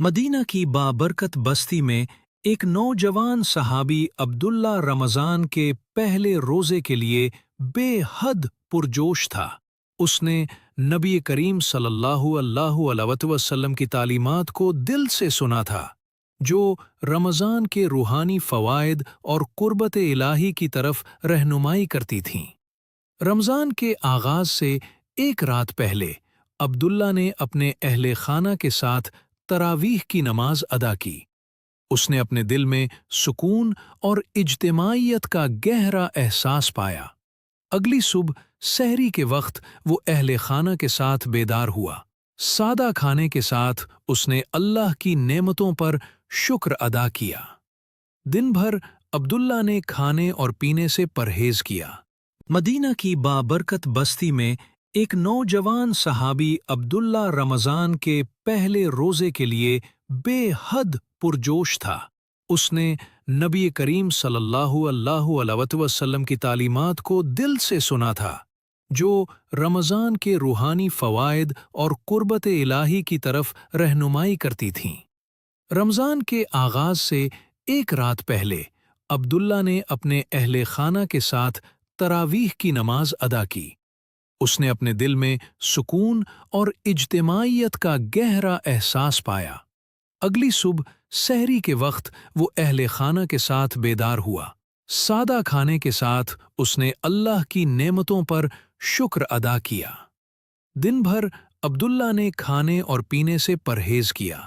مدینہ کی بابرکت بستی میں ایک نوجوان صحابی عبداللہ رمضان کے پہلے روزے کے لیے بے حد پرجوش تھا۔ اس نے نبی کریم صلی اللہ علیہ وسلم کی تعلیمات کو دل سے سنا تھا، جو رمضان کے روحانی فوائد اور قربت الہی کی طرف رہنمائی کرتی تھیں۔ رمضان کے آغاز سے ایک رات پہلے عبداللہ نے اپنے اہل خانہ کے ساتھ تراویح کی نماز ادا کی۔ اس نے اپنے دل میں سکون اور اجتماعیت کا گہرا احساس پایا۔ اگلی صبح سحری کے وقت وہ اہل خانہ کے ساتھ بیدار ہوا۔ سادہ کھانے کے ساتھ اس نے اللہ کی نعمتوں پر شکر ادا کیا۔ دن بھر عبداللہ نے کھانے اور پینے سے پرہیز کیا۔ مدینہ کی بابرکت بستی میں ایک نوجوان صحابی عبداللہ رمضان کے پہلے روزے کے لیے بے حد پرجوش تھا۔ اس نے نبی کریم صلی اللہ علیہ وسلم کی تعلیمات کو دل سے سنا تھا، جو رمضان کے روحانی فوائد اور قربت الہی کی طرف رہنمائی کرتی تھیں۔ رمضان کے آغاز سے ایک رات پہلے عبداللہ نے اپنے اہل خانہ کے ساتھ تراویح کی نماز ادا کی۔ اس نے اپنے دل میں سکون اور اجتماعیت کا گہرا احساس پایا۔ اگلی صبح سحری کے وقت وہ اہل خانہ کے ساتھ بیدار ہوا۔ سادہ کھانے کے ساتھ اس نے اللہ کی نعمتوں پر شکر ادا کیا۔ دن بھر عبداللہ نے کھانے اور پینے سے پرہیز کیا۔